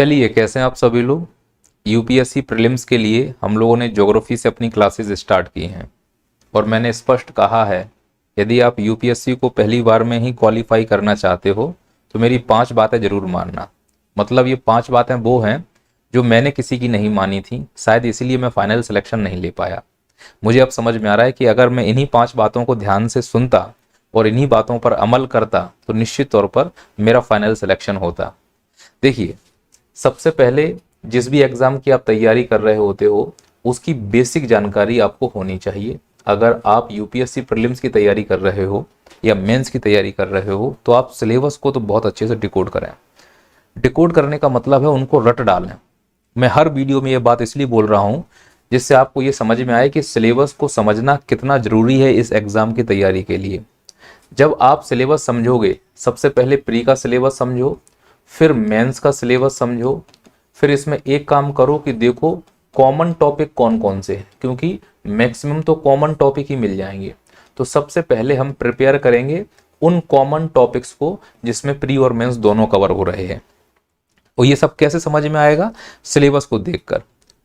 चलिए, कैसे हैं आप सभी लोग। यूपीएससी प्रीलिम्स के लिए हम लोगों ने ज्योग्राफी से अपनी क्लासेस स्टार्ट की हैं और मैंने स्पष्ट कहा है, यदि आप यूपीएससी को पहली बार में ही क्वालिफाई करना चाहते हो तो मेरी 5 बातें जरूर मानना। मतलब ये 5 बातें वो हैं जो मैंने किसी की नहीं मानी थी, शायद इसीलिए मैं फाइनल सिलेक्शन नहीं ले पाया। मुझे अब समझ में आ रहा है कि अगर मैं इन्हीं 5 बातों को ध्यान से सुनता और इन्हीं बातों पर अमल करता तो निश्चित तौर पर मेरा फाइनल सिलेक्शन होता। देखिए, सबसे पहले जिस भी एग्ज़ाम की आप तैयारी कर रहे होते हो उसकी बेसिक जानकारी आपको होनी चाहिए। अगर आप यूपीएससी प्रीलिम्स की तैयारी कर रहे हो या मेंस की तैयारी कर रहे हो तो आप सिलेबस को तो बहुत अच्छे से डिकोड करें। डिकोड करने का मतलब है उनको रट डालें। मैं हर वीडियो में ये बात इसलिए बोल रहा हूँ जिससे आपको ये समझ में आए कि सिलेबस को समझना कितना ज़रूरी है इस एग्ज़ाम की तैयारी के लिए। जब आप सिलेबस समझोगे, सबसे पहले प्री का सिलेबस समझो, फिर मेंस का सिलेबस समझो, फिर इसमें एक काम करो कि देखो कॉमन टॉपिक कौन कौन से हैं, क्योंकि मैक्सिमम तो कॉमन टॉपिक ही मिल जाएंगे। तो सबसे पहले हम प्रिपेयर करेंगे उन कॉमन टॉपिक्स को जिसमें प्री और मेंस दोनों कवर हो रहे हैं। और ये सब कैसे समझ में आएगा? सिलेबस को देखकर।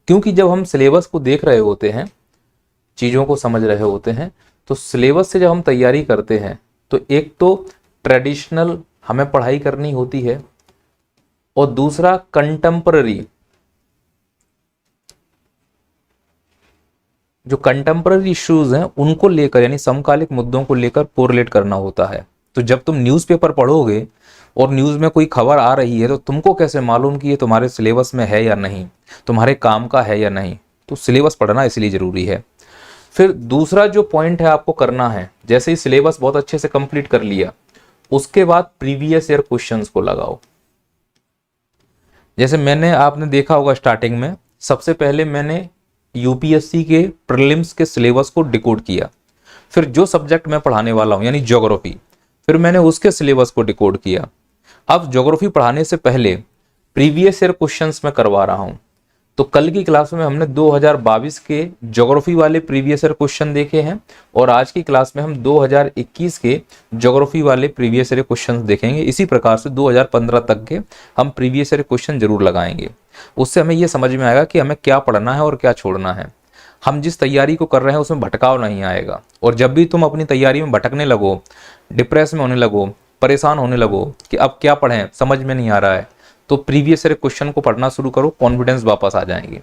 क्योंकि जब हम सिलेबस को देख रहे होते हैं, चीज़ों को समझ रहे होते हैं, तो सिलेबस से जब हम तैयारी करते हैं तो एक तो ट्रेडिशनल हमें पढ़ाई करनी होती है और दूसरा कंटेम्पररी। जो कंटेम्पररी इश्यूज हैं उनको लेकर, यानी समकालिक मुद्दों को लेकर कोरिलेट करना होता है। तो जब तुम न्यूज़पेपर पढ़ोगे और न्यूज़ में कोई खबर आ रही है तो तुमको कैसे मालूम कि ये तुम्हारे सिलेबस में है या नहीं, तुम्हारे काम का है या नहीं? तो सिलेबस पढ़ना इसलिए ज़रूरी है। फिर दूसरा जो पॉइंट है आपको करना है, जैसे ही सिलेबस बहुत अच्छे से कंप्लीट कर लिया उसके बाद प्रीवियस ईयर क्वेश्चंस को लगाओ। जैसे आपने देखा होगा स्टार्टिंग में, सबसे पहले मैंने यूपीएससी के प्रीलिम्स के सिलेबस को डिकोड किया। फिर जो सब्जेक्ट मैं पढ़ाने वाला हूं यानी ज्योग्राफी, फिर मैंने उसके सिलेबस को डिकोड किया। अब ज्योग्राफी पढ़ाने से पहले प्रीवियस ईयर क्वेश्चंस मैं करवा रहा हूं। तो कल की क्लास में हमने 2022 के ज्योग्राफी वाले प्रीवियस ईयर क्वेश्चन देखे हैं और आज की क्लास में हम 2021 के ज्योग्राफी वाले प्रीवियस ईयर क्वेश्चन देखेंगे। इसी प्रकार से 2015 तक के हम प्रीवियस ईयर क्वेश्चन जरूर लगाएंगे। उससे हमें ये समझ में आएगा कि हमें क्या पढ़ना है और क्या छोड़ना है। हम जिस तैयारी को कर रहे हैं उसमें भटकाव नहीं आएगा। और जब भी तुम अपनी तैयारी में भटकने लगो, डिप्रेस में होने लगो, परेशान होने लगो कि अब क्या पढ़ें, समझ में नहीं आ रहा है, तो प्रीवियस ईयर क्वेश्चन को पढ़ना शुरू करो, कॉन्फिडेंस वापस आ जाएंगे।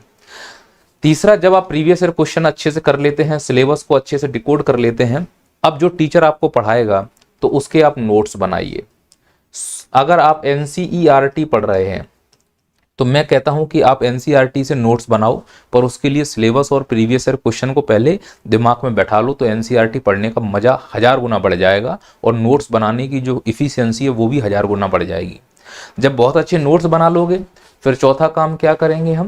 तीसरा, जब आप प्रीवियस ईयर क्वेश्चन अच्छे से कर लेते हैं, सिलेबस को अच्छे से डिकोड कर लेते हैं, अब जो टीचर आपको पढ़ाएगा तो उसके आप नोट्स बनाइए। अगर आप एनसीईआरटी पढ़ रहे हैं तो मैं कहता हूं कि आप एनसीईआरटी से नोट्स बनाओ, पर उसके लिए सिलेबस और प्रीवियस ईयर क्वेश्चन को पहले दिमाग में बैठा लो, तो एनसीईआरटी पढ़ने का मजा 1000 गुना बढ़ जाएगा और नोट्स बनाने की जो इफिशियंसी है वो भी 1000 गुना बढ़ जाएगी। जब बहुत अच्छे नोट्स बना लोगे, फिर चौथा काम क्या करेंगे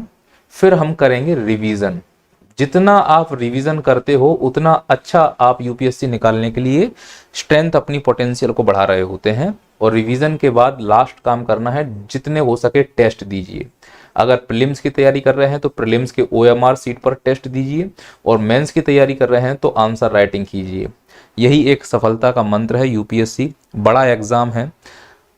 फिर हम करेंगे रिवीजन। जितना आप रिवीजन करते हो उतना अच्छा आप यूपीएससी निकालने के लिए स्ट्रेंथ, अपनी पोटेंशियल को बढ़ा रहे होते हैं। और रिवीजन के बाद लास्ट काम करना है, जितने हो सके टेस्ट दीजिए। अगर प्रीलिम्स की तैयारी कर रहे हैं तो प्रीलिम्स के ओएमआर सीट पर टेस्ट दीजिए और मेंस की तैयारी कर रहे हैं तो आंसर राइटिंग कीजिए। यही एक सफलता का मंत्र है। यूपीएससी बड़ा एग्जाम है,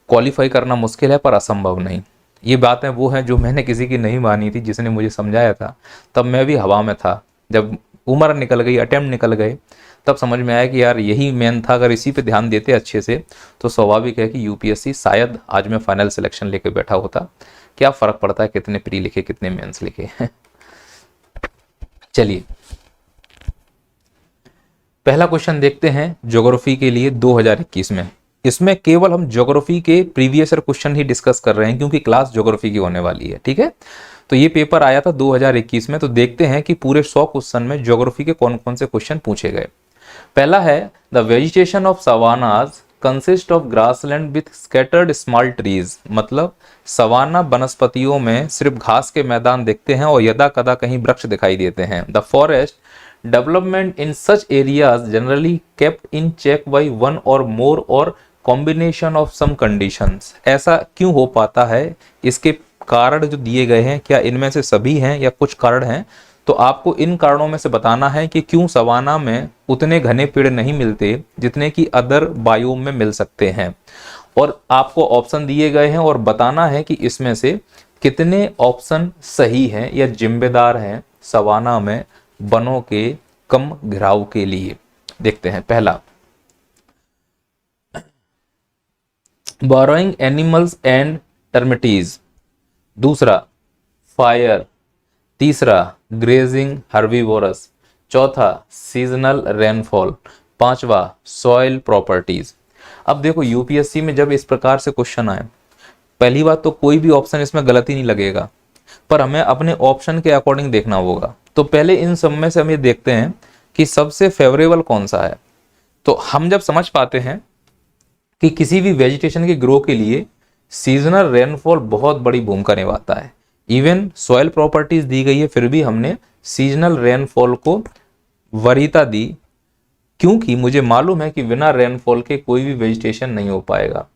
क्वालिफाई करना मुश्किल है पर असंभव नहीं। ये बातें वो हैं जो मैंने किसी की नहीं मानी थी, जिसने मुझे समझाया था तब मैं भी हवा में था। जब उम्र निकल गई, अटेम्प्ट निकल गए, तब समझ में आया कि यार यही मेन था। अगर इसी पे ध्यान देते अच्छे से तो स्वाभाविक है कि यूपीएससी शायद आज मैं फाइनल सिलेक्शन लेके बैठा होता। क्या फ़र्क पड़ता है कितने प्री लिखे कितने मेंस लिखे। चलिए, पहला क्वेश्चन देखते हैं ज्योग्राफी के लिए 2021 में। इसमें केवल हम ज्योग्राफी के प्रीवियस ईयर क्वेश्चन ही डिस्कस कर रहे हैं क्योंकि क्लास ज्योग्राफी की होने वाली है, ठीक है। तो ये पेपर आया था 2021 में, तो देखते हैं कि पूरे 100 क्वेश्चन में ज्योग्राफी के कौन कौन से क्वेश्चन पूछे गए। पहला है, the vegetation of savannas consist of grassland with scattered small trees. मतलब सवाना वनस्पतियों में सिर्फ घास के मैदान दिखते हैं और यदा कदा कहीं वृक्ष दिखाई देते हैं। The forest development in such areas generally kept in check by one और मोर और कॉम्बिनेशन ऑफ सम कंडीशंस। ऐसा क्यों हो पाता है? इसके कारण जो दिए गए हैं, क्या इनमें से सभी हैं या कुछ कारण हैं? तो आपको इन कारणों में से बताना है कि क्यों सवाना में उतने घने पेड़ नहीं मिलते जितने कि अदर बायोम में मिल सकते हैं। और आपको ऑप्शन दिए गए हैं और बताना है कि इसमें से कितने ऑप्शन सही हैं या जिम्मेदार हैं सवाना में वनों के कम घिराव के लिए? देखते हैं। पहला, बोरोइंग एनिमल्स एंड टर्मिटीज। दूसरा, फायर। तीसरा, ग्रेजिंग हर्बीवोरस। चौथा, सीजनल रेनफॉल। पांचवा, सॉइल प्रॉपर्टीज। अब देखो यूपीएससी में जब इस प्रकार से क्वेश्चन आए, पहली बात तो कोई भी ऑप्शन इसमें गलत ही नहीं लगेगा, पर हमें अपने ऑप्शन के अकॉर्डिंग देखना होगा। तो पहले इन सब में से हम ये देखते हैं कि सबसे फेवरेबल कौन सा है। तो हम जब समझ पाते हैं कि किसी भी वेजिटेशन के ग्रो के लिए सीजनल रेनफॉल बहुत बड़ी भूमिका निभाता है। इवन सॉइल प्रॉपर्टीज दी गई है, फिर भी हमने सीजनल रेनफॉल को वरीयता दी, क्योंकि मुझे मालूम है कि बिना रेनफॉल के कोई भी वेजिटेशन नहीं हो पाएगा।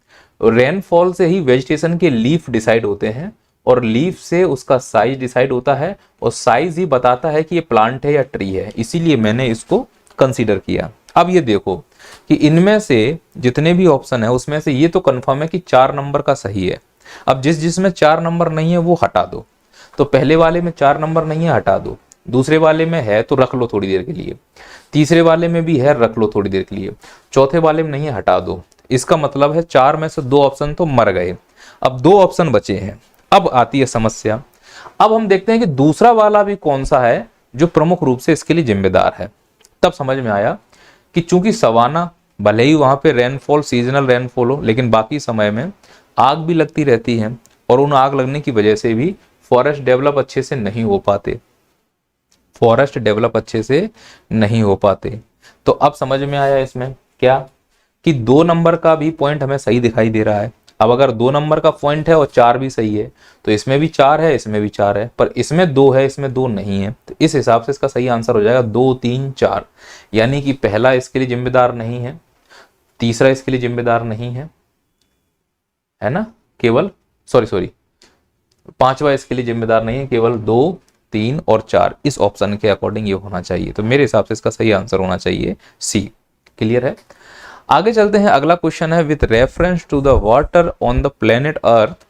रेनफॉल से ही वेजिटेशन के लीफ डिसाइड होते हैं, और लीफ से उसका साइज डिसाइड होता है, और साइज ही बताता है कि ये प्लांट है या ट्री है। इसीलिए मैंने इसको कंसीडर किया। अब ये देखो कि इनमें से जितने भी ऑप्शन है उसमें से ये तो कंफर्म है कि 4 नंबर का सही है। अब जिसमें 4 नंबर नहीं है वो हटा दो। तो पहले वाले में 4 नंबर नहीं है, हटा दो। दूसरे वाले में है तो रख लो थोड़ी देर के लिए। तीसरे वाले में भी है, रख लो थोड़ी देर के लिए। चौथे वाले में नहीं है, हटा दो। इसका मतलब है 4 में से 2 ऑप्शन तो मर गए। अब 2 ऑप्शन बचे हैं। अब आती है समस्या। अब हम देखते हैं कि दूसरा वाला भी कौन सा है जो प्रमुख रूप से इसके लिए जिम्मेदार है। तब समझ में आया कि चूंकि सवाना भले ही वहां पे रेनफॉल सीजनल रेनफॉल हो, लेकिन बाकी समय में आग भी लगती रहती है, और उन आग लगने की वजह से भी फॉरेस्ट डेवलप अच्छे से नहीं हो पाते। फॉरेस्ट डेवलप अच्छे से नहीं हो पाते। तो अब समझ में आया इसमें क्या, कि 2 नंबर का भी पॉइंट हमें सही दिखाई दे रहा है। अब अगर 2 नंबर का पॉइंट है और 4 भी सही है, तो इसमें भी 4 है, इसमें भी 4 है, पर इसमें 2 है, इसमें 2 नहीं है। तो इस हिसाब से इसका सही आंसर हो जाएगा 2, 3, 4। यानी कि पहला इसके लिए जिम्मेदार नहीं है, तीसरा इसके लिए जिम्मेदार नहीं है ना, केवल सॉरी, पांचवा इसके लिए जिम्मेदार नहीं है, केवल 2, 3 और 4 इस ऑप्शन के अकॉर्डिंग ये होना चाहिए। तो मेरे हिसाब से इसका सही आंसर होना चाहिए सी। क्लियर है? आगे चलते हैं। अगला क्वेश्चन है, with reference to the water on the planet earth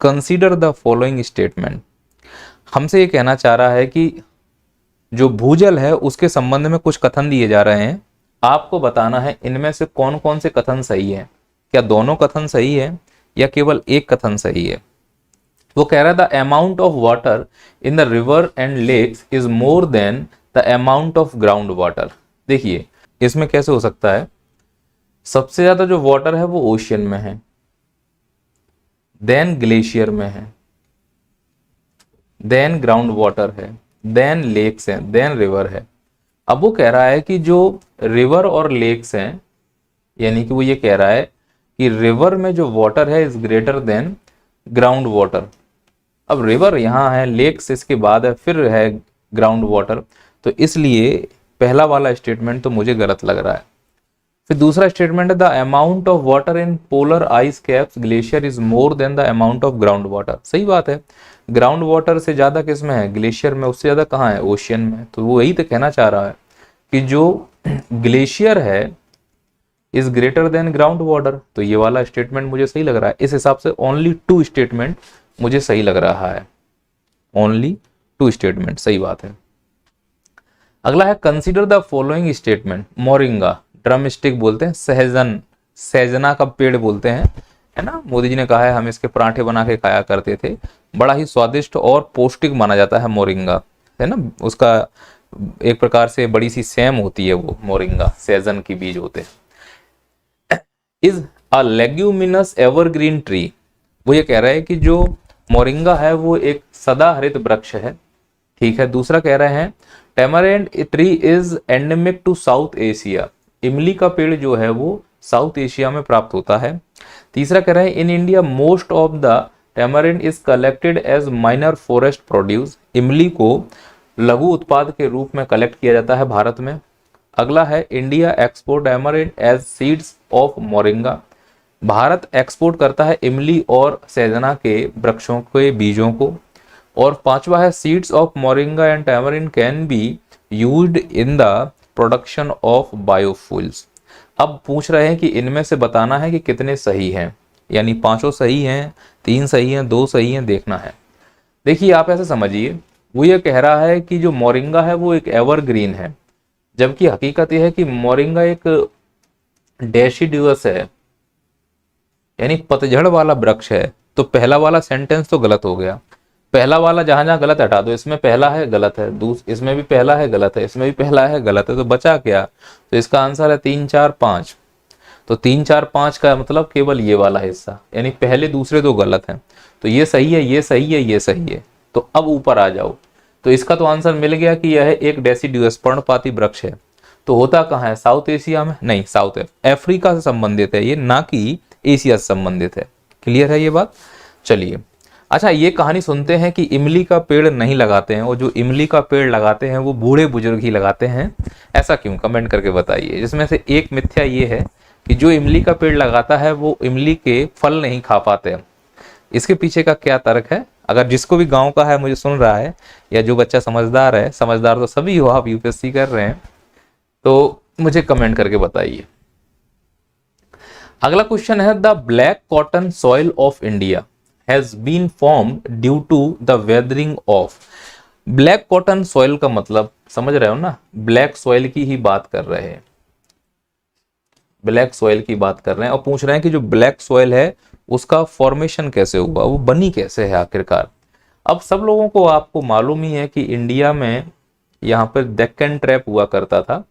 consider the following statement. हमसे ये कहना चाह रहा है कि जो भूजल है उसके संबंध में कुछ कथन दिए जा रहे हैं, आपको बताना है इनमें से कौन कौन से कथन सही है। क्या दोनों कथन सही है या केवल एक कथन सही है? वो कह रहा था, amount of water in the river and lakes is more than the amount of ground water. देखिए इसमें कैसे हो सकता है, सबसे ज्यादा जो वाटर है वो ओशियन में है, देन ग्लेशियर में है, देन ग्राउंड वाटर है, देन लेक्स है, देन रिवर है। अब वो कह रहा है कि जो रिवर और लेक्स हैं, यानी कि वो ये कह रहा है कि रिवर में जो वाटर है is greater than ground water. अब रिवर यहाँ है, लेक्स इसके बाद है, फिर है ग्राउंड वाटर। तो इसलिए पहला वाला स्टेटमेंट तो मुझे गलत लग रहा है। फिर दूसरा स्टेटमेंट है, the amount of water in polar ice caps glacier is more than the amount of ground water. सही बात है, ग्राउंड वाटर से ज्यादा किस में है, ग्लेशियर में, उससे ज्यादा कहाँ है, ओशियन में। तो वो यही तो कहना चाह रहा है कि जो ग्लेशियर है is greater than ground water. तो ये वाला स्टेटमेंट मुझे सही लग रहा है। इस हिसाब से ओनली 2 स्टेटमेंट मुझे सही लग रहा है, ओनली 2 स्टेटमेंट सही बात है। अगला है, consider the following statement. Moringa, drum stick बोलते हैं, सहजना का पेड़ बोलते हैं, है ना। मोदी जी ने कहा है हम इसके पराठे बना के खाया करते थे, बड़ा ही स्वादिष्ट और पौष्टिक माना जाता है मोरिंगा, है ना। उसका एक प्रकार से बड़ी सी सेम होती है वो मोरिंगा, सहजन की बीज होते हैं। Is a leguminous evergreen tree. वो ये कह रहा है कि जो मोरिंगा है वो एक सदाहरित वृक्ष है, ठीक है। दूसरा कह रहे हैं, tamarind tree is endemic to South Asia. इमली का पेड़ जो है वो साउथ एशिया में प्राप्त होता है। तीसरा कह रहे हैं, in India most of the tamarind is collected as minor forest produce. इमली को लघु उत्पाद के रूप में कलेक्ट किया जाता है भारत में। अगला है, India export tamarind as seeds of moringa. Bharat export करता है इमली और सहजना के वृक्षों के बीजों को। और पांचवा है, seeds of moringa and tamarind can be used in the production of biofuels. अब पूछ रहे हैं कि इनमें से बताना है कि कितने सही हैं। यानी पांचों सही हैं, 3 सही हैं, 2 सही हैं, देखना है। देखिए आप ऐसे समझिए, वो ये कह रहा है कि जो मोरिंगा है वो एक एवरग्रीन है, जबकि हकीकत यह है कि मोरिंगा एक डेसिडुअस है, यानी पतझड़ वाला वृक्ष है। तो पहला वाला सेंटेंस तो गलत हो गया। पहला वाला जहां जहां गलत हटा दो, इसमें पहला है गलत है, इसमें भी पहला है गलत है, इसमें भी पहला है गलत है, तो बचा क्या? तो इसका आंसर है 3 4 5। तो 3 4 5 का मतलब केवल ये वाला हिस्सा, यानी पहले दूसरे दो गलत हैं। तो ये सही है, ये सही है, ये सही है। तो अब ऊपर आ जाओ, तो इसका तो आंसर मिल गया कि यह एक डेसिडुअस पर्णपाती वृक्ष है। तो होता कहाँ है? साउथ एशिया में, नहीं साउथ अफ्रीका से संबंधित है ये, ना कि एशिया से संबंधित है। क्लियर है ये बात? चलिए, अच्छा ये कहानी सुनते हैं कि इमली का पेड़ नहीं लगाते हैं, और जो इमली का पेड़ लगाते हैं वो बूढ़े बुजुर्ग ही लगाते हैं। ऐसा क्यों? कमेंट करके बताइए। जिसमें से एक मिथ्या ये है कि जो इमली का पेड़ लगाता है वो इमली के फल नहीं खा पाते। इसके पीछे का क्या तर्क है? अगर जिसको भी गांव का है, मुझे सुन रहा है, या जो बच्चा समझदार है, समझदार तो सभी हो, आप यूपीएससी कर रहे हैं, तो मुझे कमेंट करके बताइए। अगला क्वेश्चन है, the black cotton soil of India has been formed due to the weathering of. Black cotton soil का मतलब समझ रहे हो ना? ब्लैक सॉइल की ही बात कर रहे हैं, ब्लैक सॉइल की बात कर रहे हैं, और पूछ रहे हैं कि जो ब्लैक सॉइल है उसका फॉर्मेशन कैसे हुआ, वो बनी कैसे है आखिरकार। अब सब लोगों को आपको मालूम ही है कि इंडिया में यहाँ पर डेक्कन ट्रैप हुआ करता था,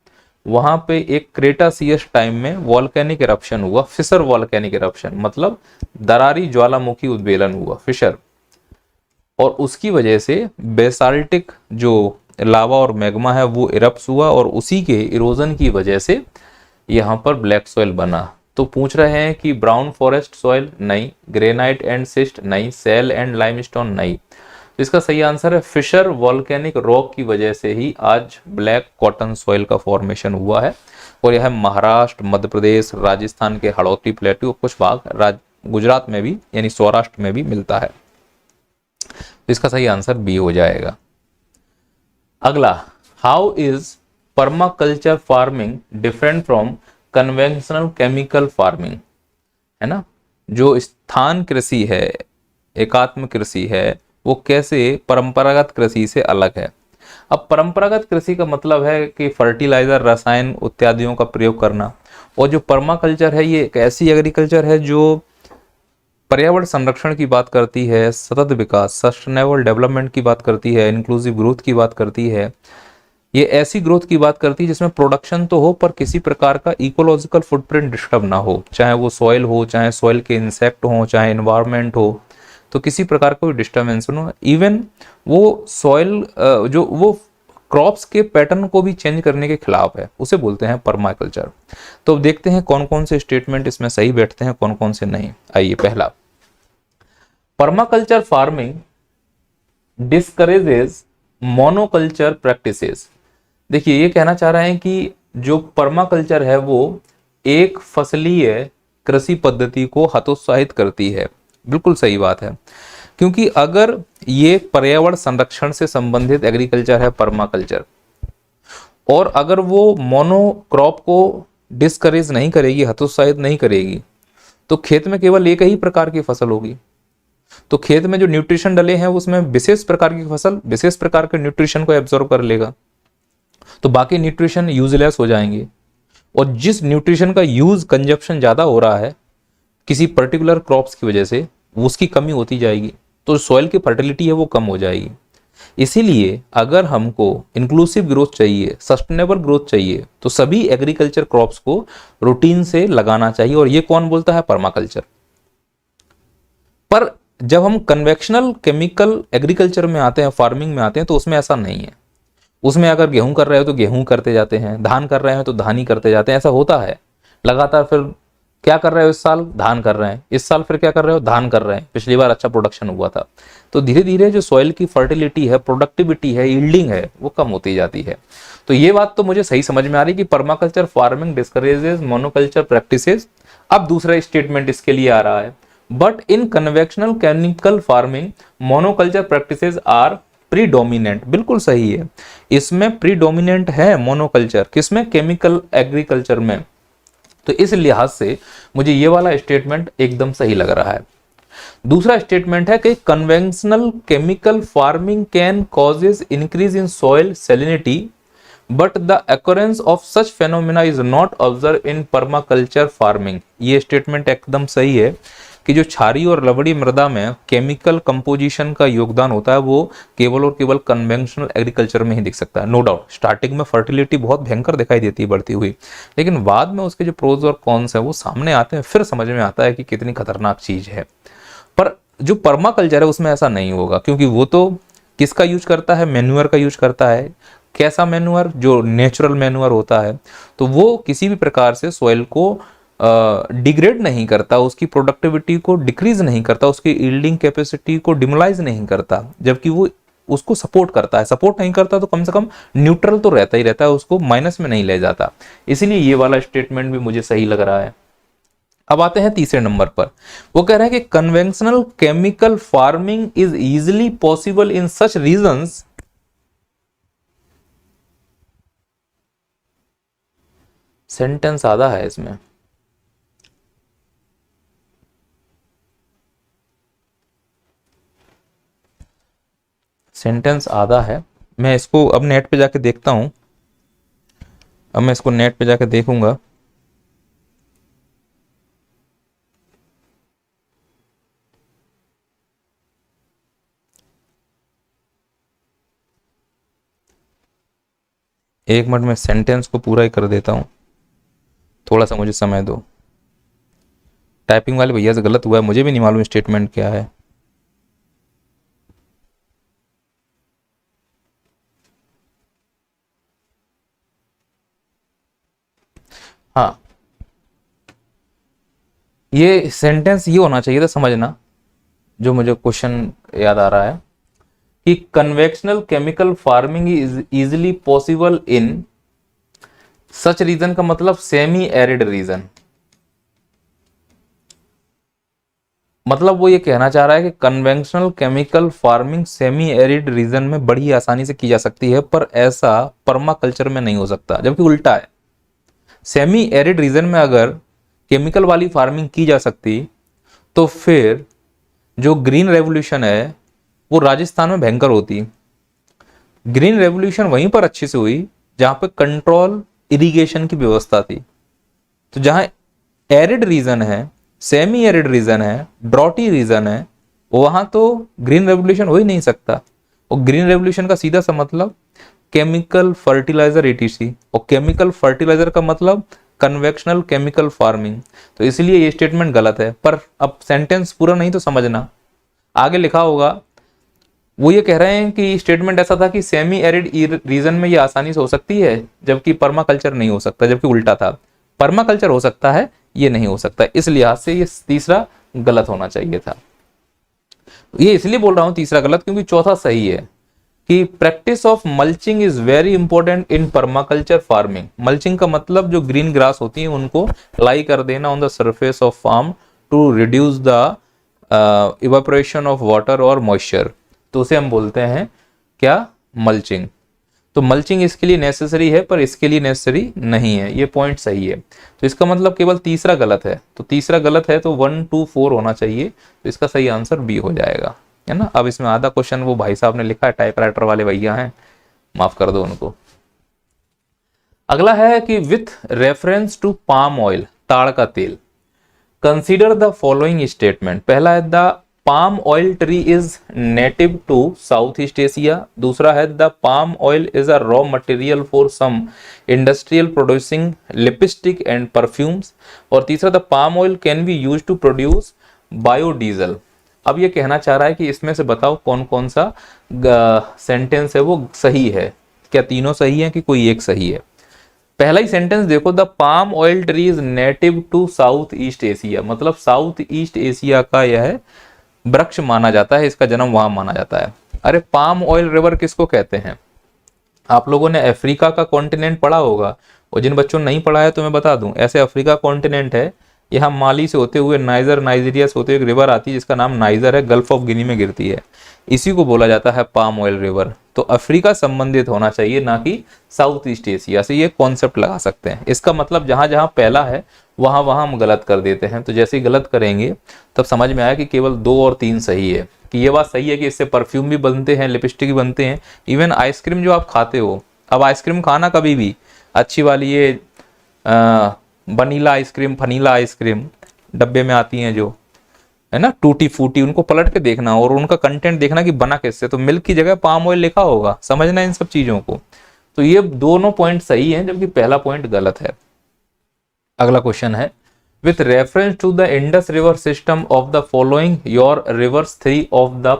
वहां पे एक क्रेटासियस टाइम में वॉल्केनिक इरप्शन हुआ, फिशर वॉल्केनिक इरप्शन, मतलब दरारी ज्वालामुखी उद्वेलन हुआ, फिशर। और उसकी वजह से बेसाल्टिक जो लावा और मैग्मा है वो इरप्स हुआ, और उसी के इरोजन की वजह से यहाँ पर ब्लैक सॉइल बना। तो पूछ रहे हैं कि ब्राउन फॉरेस्ट सॉइल नहीं, ग्रेनाइट एंड सिस्ट नहीं, सेल एंड लाइमस्टोन नहीं। तो इसका सही आंसर है फिशर वॉल्केनिक रॉक की वजह से ही आज ब्लैक कॉटन सॉइल का फॉर्मेशन हुआ है। और यह महाराष्ट्र, मध्य प्रदेश, राजस्थान के हाड़ौती प्लेटू, कुछ भाग गुजरात में भी, यानी सौराष्ट्र में भी मिलता है। तो इसका सही आंसर बी हो जाएगा। अगला, how is permaculture farming different from conventional chemical farming? है ना, जो स्थान कृषि है, एकात्म कृषि है, वो कैसे परंपरागत कृषि से अलग है? अब परंपरागत कृषि का मतलब है कि फर्टिलाइजर, रसायन इत्यादियों का प्रयोग करना, और जो पर्माकल्चर है ये एक ऐसी एग्रीकल्चर है जो पर्यावरण संरक्षण की बात करती है, सतत विकास, सस्टेनेबल डेवलपमेंट की बात करती है, इंक्लूसिव ग्रोथ की बात करती है। ये ऐसी ग्रोथ की बात करती है जिसमें प्रोडक्शन तो हो पर किसी प्रकार का इकोलॉजिकल फुटप्रिंट डिस्टर्ब ना हो, चाहे वो सॉइल हो, चाहे सॉइल के इंसेक्ट हो, चाहे एनवायरनमेंट हो, तो किसी प्रकार का कोई डिस्टर्बेंस हो। इवन वो सॉइल जो वो क्रॉप्स के पैटर्न को भी चेंज करने के खिलाफ है, उसे बोलते हैं पर्माकल्चर। तो देखते हैं कौन कौन से स्टेटमेंट इसमें सही बैठते हैं, कौन कौन से नहीं। आइए, पहला, permaculture farming discourages monoculture practices. देखिए ये कहना चाह रहे हैं कि जो पर्माकल्चर है वो एक फसलीय कृषि पद्धति को हतोत्साहित करती है। बिल्कुल सही बात है, क्योंकि अगर ये पर्यावरण संरक्षण से संबंधित एग्रीकल्चर है पर्माकल्चर, और अगर वो मोनोक्रॉप को डिस्करेज नहीं करेगी, हतोत्साहित नहीं करेगी, तो खेत में केवल एक ही प्रकार की फसल होगी। तो खेत में जो न्यूट्रिशन डले हैं उसमें विशेष प्रकार की फसल विशेष प्रकार के न्यूट्रिशन को एब्जॉर्ब कर लेगा, तो बाकी न्यूट्रिशन यूजलेस हो जाएंगे। और जिस न्यूट्रिशन का यूज कंजप्शन ज्यादा हो रहा है किसी पर्टिकुलर क्रॉप्स की वजह से, उसकी कमी होती जाएगी, तो सॉइल की फर्टिलिटी है वो कम हो जाएगी। इसीलिए अगर हमको इंक्लूसिव ग्रोथ चाहिए, सस्टेनेबल ग्रोथ चाहिए, तो सभी एग्रीकल्चर क्रॉप्स को रूटीन से लगाना चाहिए। और ये कौन बोलता है? पर्माकल्चर। पर जब हम कन्वेक्शनल केमिकल एग्रीकल्चर में आते हैं, फार्मिंग में आते हैं, तो उसमें ऐसा नहीं है। उसमें अगर गेहूं कर रहे हो तो गेहूं करते जाते हैं, धान कर रहे हैं तो धान ही करते जाते हैं, ऐसा होता है लगातार। फिर क्या कर रहे हो? इस साल धान कर रहे हैं, इस साल फिर क्या कर रहे हो? धान कर रहे हैं, पिछली बार अच्छा प्रोडक्शन हुआ था। तो धीरे धीरे जो सॉइल की फर्टिलिटी है, प्रोडक्टिविटी है, यील्डिंग है, वो कम होती जाती है। तो ये बात तो मुझे सही समझ में आ रही कि permaculture farming discourages monoculture practices. अब दूसरा स्टेटमेंट इसके लिए आ रहा है, but in conventional chemical farming monoculture practices are predominant. बिल्कुल सही है, इसमें प्रीडोमिनेंट है मोनोकल्चर। किसमें? केमिकल एग्रीकल्चर में। तो इस लिहाज से मुझे ये वाला स्टेटमेंट एकदम सही लग रहा है। दूसरा स्टेटमेंट है कि conventional chemical farming can causes increase in soil salinity but the occurrence of such phenomena is not observe in permaculture farming. ये स्टेटमेंट एकदम सही है कि जो क्षारीय और लवणीय मृदा में केमिकल कंपोजिशन का योगदान होता है वो केवल और केवल कन्वेंशनल एग्रीकल्चर में ही दिख सकता है। नो डाउट स्टार्टिंग में फर्टिलिटी बहुत भयंकर दिखाई देती है बढ़ती हुई, लेकिन बाद में उसके जो प्रोज और कॉन्स है वो सामने आते हैं, फिर समझ में आता है कि कितनी खतरनाक चीज है। पर जो पर्माकल्चर है उसमें ऐसा नहीं होगा, क्योंकि वो तो किसका यूज करता है, मैन्यूअर का यूज करता है। कैसा मैन्यूअर, जो नेचुरल मैन्यूअर होता है, तो वो किसी भी प्रकार से सॉइल को डिग्रेड नहीं करता, उसकी प्रोडक्टिविटी को डिक्रीज नहीं करता, उसकी यील्डिंग कैपेसिटी को डिमोलाइज नहीं करता, जबकि वो उसको सपोर्ट करता है। सपोर्ट नहीं करता तो कम से कम न्यूट्रल तो रहता ही रहता है, उसको माइनस में नहीं ले जाता। इसीलिए ये वाला स्टेटमेंट भी मुझे सही लग रहा है। अब आते हैं तीसरे नंबर पर। वो कह रहे हैं कि conventional chemical farming is easily possible in such regions sentence आधा है इसमें, सेंटेंस आधा है। मैं इसको अब नेट पे जाके देखता हूं, अब मैं इसको नेट पे जाके देखूंगा। एक मिनट में सेंटेंस को पूरा ही कर देता हूं, थोड़ा सा मुझे समय दो। टाइपिंग वाले भैया से गलत हुआ है, मुझे भी नहीं मालूम स्टेटमेंट क्या है। हाँ, ये सेंटेंस ये होना चाहिए था, समझना जो मुझे क्वेश्चन याद आ रहा है कि conventional chemical farming is easily possible in such region का मतलब सेमी एरिड रीजन। मतलब वो ये कहना चाह रहा है कि conventional chemical farming semi arid region में बड़ी आसानी से की जा सकती है, पर ऐसा पर्माकल्चर में नहीं हो सकता, जबकि उल्टा है। सेमी एरिड रीजन में अगर केमिकल वाली फार्मिंग की जा सकती तो फिर जो ग्रीन रेवोल्यूशन है वो राजस्थान में भयंकर होती। ग्रीन रेवोल्यूशन वहीं पर अच्छे से हुई जहां पे कंट्रोल इरिगेशन की व्यवस्था थी। तो जहां एरिड रीजन है, सेमी एरिड रीजन है, ड्रॉटी रीजन है, वहां तो ग्रीन रेवोल्यूशन हो ही नहीं सकता। और ग्रीन रेवोल्यूशन का सीधा सा मतलब केमिकल फर्टिलाइजर ETC, और केमिकल फर्टिलाइजर का मतलब कन्वेक्शनल केमिकल फार्मिंग। तो इसलिए ये स्टेटमेंट गलत है। पर अब सेंटेंस पूरा नहीं तो समझना, आगे लिखा होगा। वो ये कह रहे हैं कि स्टेटमेंट ऐसा था कि सेमी एरिड रीजन में ये आसानी से हो सकती है, जबकि पर्माकल्चर नहीं हो सकता, जबकि उल्टा था। पर्माकल्चर हो सकता है, ये नहीं हो सकता। इस लिहाज से ये तीसरा गलत होना चाहिए था। ये इसलिए बोल रहा हूं तीसरा गलत, क्योंकि चौथा सही है कि practice of mulching is very important in permaculture farming. Mulching का मतलब जो ग्रीन ग्रास होती है उनको लाई कर देना on the surface of farm to reduce the evaporation of water और मॉइस्चर, तो उसे हम बोलते हैं क्या, मल्चिंग। तो मल्चिंग इसके लिए नेसेसरी है, पर इसके लिए नेसेसरी नहीं है। ये पॉइंट सही है। तो इसका मतलब केवल तीसरा गलत है। तो तीसरा गलत है तो 1 2 4 होना चाहिए। तो इसका सही आंसर बी हो जाएगा, है ना। अब इसमें आधा क्वेश्चन वो भाई साहब ने लिखा है, टाइपराइटर वाले भैया हैं, माफ कर दो उनको। अगला है कि with reference to palm oil, ताड़ का तेल, कंसीडर द फॉलोइंग स्टेटमेंट। पहला है the palm oil tree is native to South East Asia. दूसरा है the palm oil is a raw material for some industrial producing lipstick and perfumes. और तीसरा the palm oil can be use to produce biodiesel. अब ये कहना चाह रहा है कि इसमें से बताओ कौन कौन सा सेंटेंस है वो सही है, क्या तीनों सही है कि कोई एक सही है। पहला ही सेंटेंस देखो, the palm oil tree is native to South East Asia, मतलब साउथ ईस्ट एशिया का यह वृक्ष माना जाता है, इसका जन्म वहां माना जाता है। अरे पाम ऑयल रिवर किसको कहते हैं? आप लोगों ने अफ्रीका का कॉन्टिनेंट पढ़ा होगा, और जिन बच्चों ने नहीं पढ़ा है तो मैं बता दूं, ऐसे अफ्रीका कॉन्टिनेंट है, यहाँ माली से होते हुए नाइजीरिया से होते हुए एक रिवर आती है जिसका नाम नाइजर है, गल्फ ऑफ गिनी में गिरती है, इसी को बोला जाता है पाम ऑयल रिवर। तो अफ्रीका संबंधित होना चाहिए, ना कि साउथ ईस्ट एशिया से। ये कॉन्सेप्ट लगा सकते हैं। इसका मतलब जहां जहां पहला है वहां वहां हम गलत कर देते हैं। तो जैसे ही गलत करेंगे तब समझ में आया कि केवल 2 और 3 सही है, कि ये बात सही है कि इससे परफ्यूम भी बनते हैं, लिपस्टिक भी बनते हैं, इवन आइसक्रीम जो आप खाते हो। अब आइसक्रीम खाना कभी भी अच्छी वाली, ये वनीला आइसक्रीम, फनीला आइसक्रीम डब्बे में आती हैं जो, है ना, टूटी फूटी, उनको पलट के देखना और उनका कंटेंट देखना कि बना किससे। तो मिल्क की जगह पाम ऑयल लिखा होगा, समझना इन सब चीजों को। तो ये दोनों पॉइंट सही हैं, जबकि पहला पॉइंट गलत है। अगला क्वेश्चन है, with reference to the Indus river system of the following your rivers 3 of the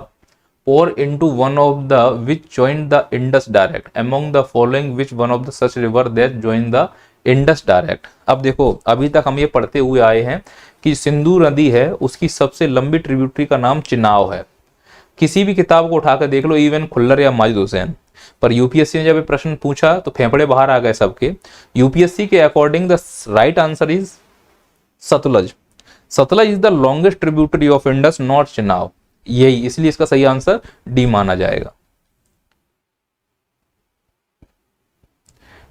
pour into one of the which joined the Indus direct, among the following which one of the such river that joined the Indus direct। अब देखो, अभी तक हम ये पढ़ते हुए आए हैं कि सिंधु नदी है, उसकी सबसे लंबी ट्रिब्यूटरी का नाम चिनाव है। किसी भी किताब को उठाकर देख लो, इवन खुल्लर या माजिद हुसैन। पर यूपीएससी ने जब ये प्रश्न पूछा तो फेफड़े बाहर आ गए सबके। यूपीएससी के according the right answer is Sutlej. Sutlej is the longest tributary of Indus, not Chenab. यही, इसलिए इसका सही आंसर डी माना जाएगा।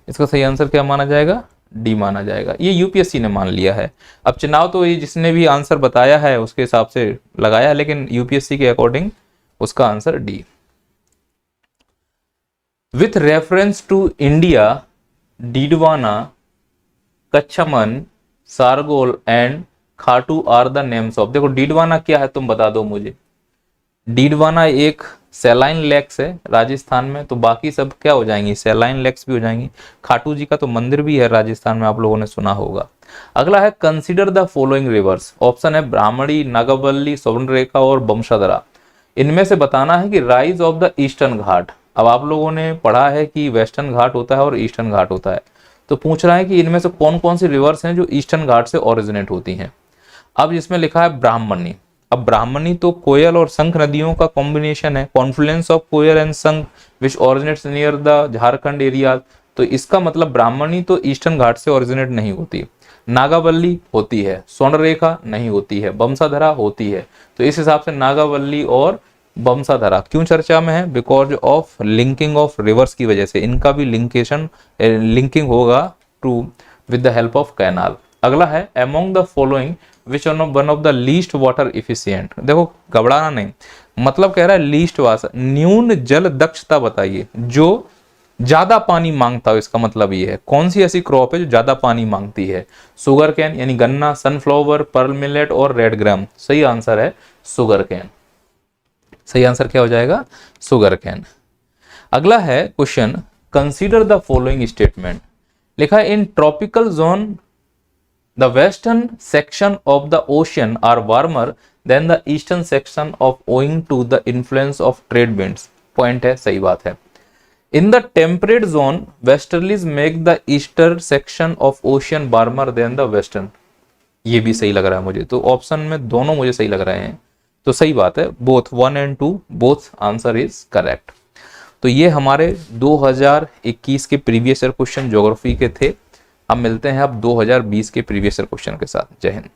इसका सही आंसर क्या माना जाएगा? डी माना जाएगा। ये यूपीएससी ने मान लिया है। अब चुनाव तो ये जिसने भी आंसर बताया है उसके हिसाब से लगाया, लेकिन यूपीएससी के अकॉर्डिंग उसका answer D. With reference to India, Didwana, Kuchaman, Sargol and Khatu are the names of. देखो डीडवाना क्या है तुम बता दो मुझे। डीडवाना एक सैलाइन लेक्स है राजस्थान में, तो बाकी सब क्या हो जाएंगी? सैलाइन लेक्स भी हो जाएंगी। खाटू जी का तो मंदिर भी है राजस्थान में, आप लोगों ने सुना होगा। अगला है consider the following rivers. Option है ब्राह्मणी, नागावली, स्वर्णरेखा और बमशदरा। इनमें से बताना है कि राइज ऑफ द ईस्टर्न घाट। अब आप लोगों ने पढ़ा है कि वेस्टर्न घाट होता है और ईस्टर्न घाट होता है, तो पूछ रहा है कि इनमें से कौन कौन सी रिवर्स हैं जो ईस्टर्न घाट से ओरिजिनेट होती हैं। अब इसमें लिखा है ब्राह्मणी। अब ब्राह्मणी तो कोयल और शंख नदियों का कॉम्बिनेशन है, कॉन्फ्लुएंस ऑफ कोयल एंड शंख विच originates near the Jharkhand area. तो इसका मतलब ब्राह्मणी तो ईस्टर्न घाट से ओरिजिनेट नहीं होती। नागावली होती है, स्वर्णरेखा नहीं होती है, बमसाधरा होती है। तो इस हिसाब से नागावली और बमसाधरा क्यों चर्चा में है? Because of linking of rivers की वजह से इनका भी लिंकिंग होगा to with the help of canal. अगला है among the following which one of the least water efficient. देखो घबराना नहीं, मतलब कह रहा है लीस्ट वाटर, न्यून जल दक्षता बताइए जो ज्यादा पानी मांगता हो। इसका मतलब ये है कौन सी ऐसी क्रॉप है जो ज्यादा पानी मांगती है? सुगर कैन यानी गन्ना, सनफ्लावर, पर्ल मिलेट और रेड ग्राम। सही आंसर है सुगर कैन। सही आंसर क्या हो जाएगा? Sugar cane. अगला है question, consider the following statement. लिखा है in tropical zone the western section of the ocean are warmer than the eastern section of owing to the influence of trade winds। Point है, सही बात है। in the temperate zone westerlies make the eastern section of ocean warmer than the western। ये भी सही लग रहा है मुझे, तो ऑप्शन में दोनों मुझे सही लग रहे हैं, तो सही बात है। Both 1 and 2 both answer is correct. तो ये हमारे 2021 के प्रीवियस ईयर क्वेश्चन ज्योग्राफी के थे। अब मिलते हैं अब 2020 के प्रीवियस ईयर क्वेश्चन के साथ। जय हिंद।